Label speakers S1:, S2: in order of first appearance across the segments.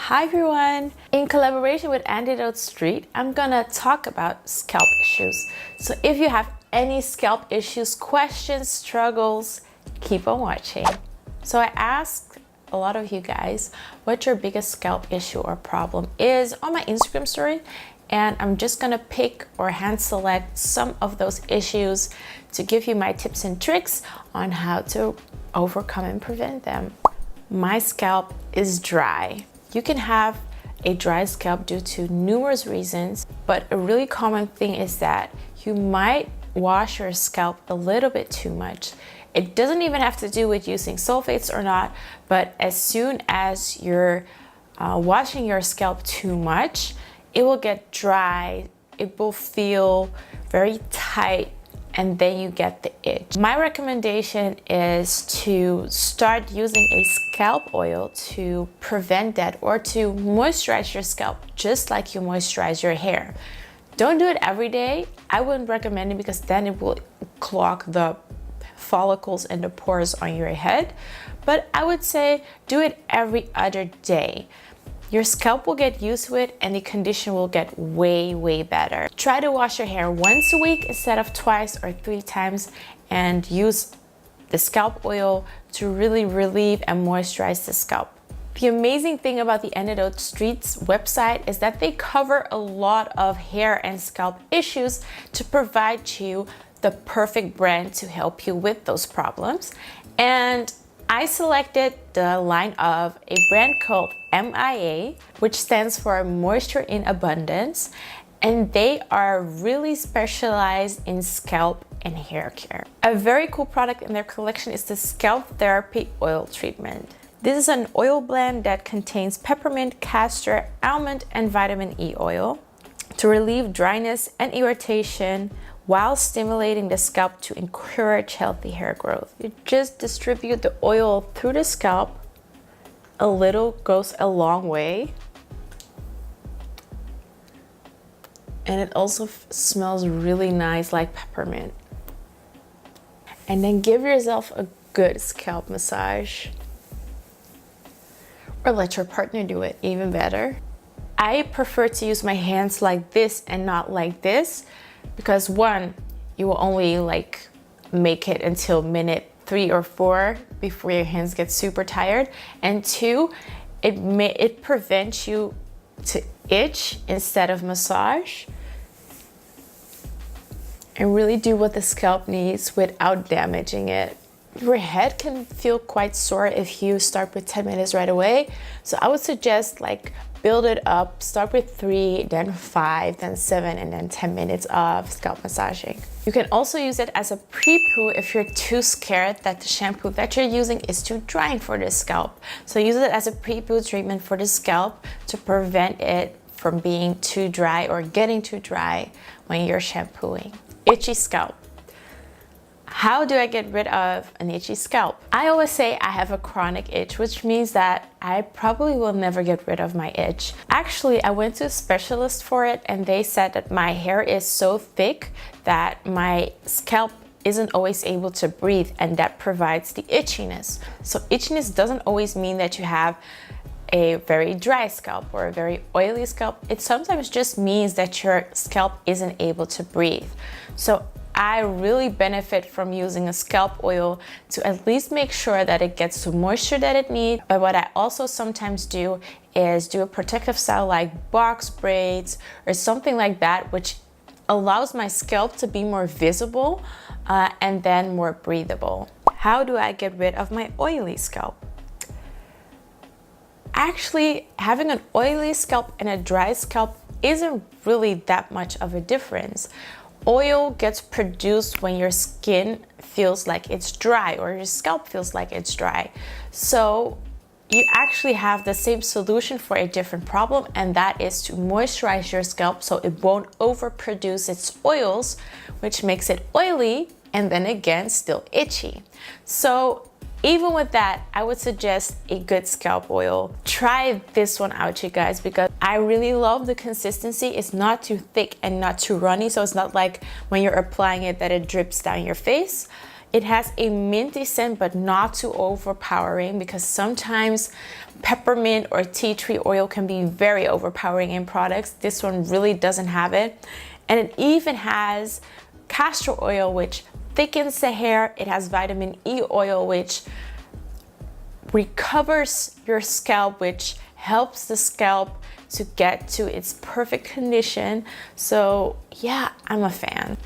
S1: Hi everyone! In collaboration with Antidote Street, I'm gonna talk about scalp issues. So if you have any scalp issues, questions, struggles, keep on watching. So I asked a lot of you guys what your biggest scalp issue or problem is on my Instagram story, and I'm just gonna pick or hand select some of those issues to give you my tips and tricks on how to overcome and prevent them. My scalp is dry. You can have a dry scalp due to numerous reasons, but a really common thing is that you might wash your scalp a little bit too much. It doesn't even have to do with using sulfates or not, but as soon as you're washing your scalp too much, it will get dry, it will feel very tight, and then you get the itch. My recommendation is to start using a scalp oil to prevent that, or to moisturize your scalp just like you moisturize your hair. Don't do it every day. I wouldn't recommend it because then it will clog the follicles and the pores on your head. But I would say do it every other day. Your scalp will get used to it and the condition will get way better. Try to wash your hair once a week instead of twice or 3 times, and use the scalp oil to really relieve and moisturize the scalp. The amazing thing about the Antidote Street's website is that they cover a lot of hair and scalp issues to provide you the perfect brand to help you with those problems. And I selected the line of a brand called MIA, which stands for Moisture in Abundance, and they are really specialized in scalp and hair care. A very cool product in their collection is the Scalp Therapy Oil Treatment. This is an oil blend that contains peppermint, castor, almond, and vitamin E oil to relieve dryness and irritation while stimulating the scalp to encourage healthy hair growth. You just distribute the oil through the scalp. A little goes a long way. And it also smells really nice like peppermint. And then give yourself a good scalp massage. Or let your partner do it, even better. I prefer to use my hands like this and not like this, because one, you will only make it until minute 3 or 4 before your hands get super tired, and 2, it prevents you to itch instead of massage, and really do what the scalp needs without damaging it. Your head can feel quite sore if you start with 10 minutes right away, so I would suggest build it up. Start with 3, then 5, then 7, and then 10 minutes of scalp massaging. You can also use it as a pre-poo if you're too scared that the shampoo that you're using is too drying for the scalp. So use it as a pre-poo treatment for the scalp to prevent it from being too dry or getting too dry when you're shampooing. Itchy scalp. How do I get rid of an itchy scalp? I always say I have a chronic itch, which means that I probably will never get rid of my itch. Actually, I went to a specialist for it, and they said that my hair is so thick that my scalp isn't always able to breathe, and that provides the itchiness. So itchiness doesn't always mean that you have a very dry scalp or a very oily scalp. It sometimes just means that your scalp isn't able to breathe. So I really benefit from using a scalp oil to at least make sure that it gets the moisture that it needs. But what I also sometimes do is do a protective style like box braids or something like that, which allows my scalp to be more visible and then more breathable. How do I get rid of my oily scalp? Actually, having an oily scalp and a dry scalp isn't really that much of a difference. Oil gets produced when your skin feels like it's dry or your scalp feels like it's dry. So you actually have the same solution for a different problem, and that is to moisturize your scalp so it won't overproduce its oils, which makes it oily and then again still itchy. So even with that, I would suggest a good scalp oil. Try this one out, you guys, because I really love the consistency. It's not too thick and not too runny, so it's not like when you're applying it that it drips down your face. It has a minty scent, but not too overpowering, because sometimes peppermint or tea tree oil can be very overpowering in products. This one really doesn't have it. And it even has castor oil, which thickens the hair. It has vitamin E oil, which recovers your scalp, which helps the scalp to get to its perfect condition. So yeah, I'm a fan.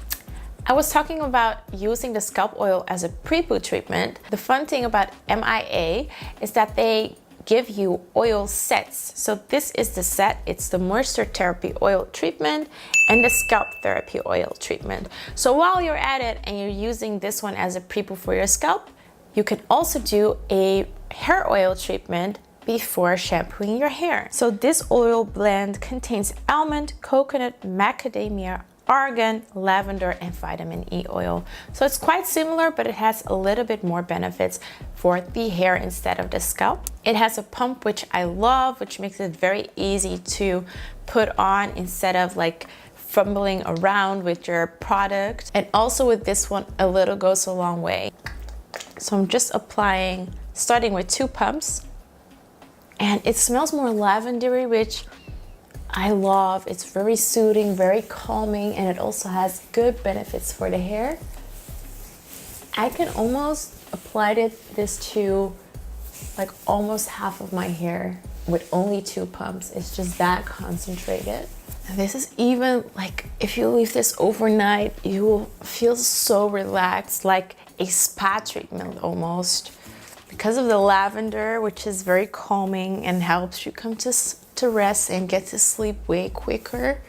S1: I was talking about using the scalp oil as a pre-poo treatment. The fun thing about MIA is that they give you oil sets. So this is the set. It's the moisture therapy oil treatment and the scalp therapy oil treatment. So while you're at it and you're using this one as a pre-poo for your scalp, you can also do a hair oil treatment before shampooing your hair. So this oil blend contains almond, coconut, macadamia, argan, lavender, and vitamin E oil. So it's quite similar, but it has a little bit more benefits for the hair instead of the scalp. It has a pump, which I love, which makes it very easy to put on instead of like fumbling around with your product. And also with this one, a little goes a long way. So I'm just applying, starting with 2 pumps. And it smells more lavendery, which I love. It's very soothing, very calming, and it also has good benefits for the hair. I can almost apply this to like almost half of my hair with only 2 pumps. It's just that concentrated. And this is even like, if you leave this overnight, you will feel so relaxed, like a spa treatment almost, because of the lavender, which is very calming and helps you come to rest and get to sleep way quicker.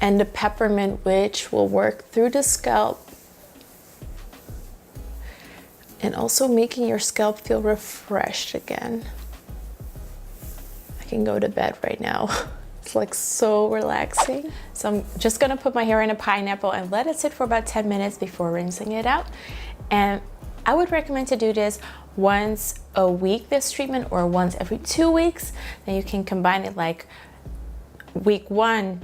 S1: And the peppermint, which will work through the scalp and also making your scalp feel refreshed again. I can go to bed right now. It's like so relaxing. So I'm just gonna put my hair in a pineapple and let it sit for about 10 minutes before rinsing it out. And I would recommend to do this once a week, this treatment, or once every 2 weeks. Then you can combine it like week 1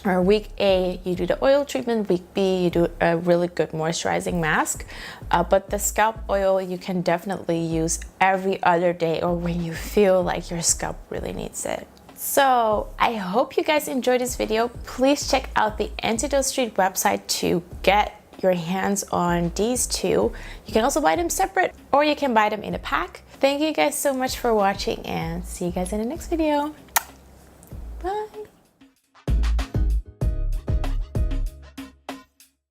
S1: or week A, you do the oil treatment. Week B, you do a really good moisturizing mask. But the scalp oil, you can definitely use every other day or when you feel like your scalp really needs it. So I hope you guys enjoyed this video. Please check out the Antidote Street website to get your hands on these 2. You can also buy them separate, or you can buy them in a pack. Thank you guys so much for watching, and see you guys in the next video.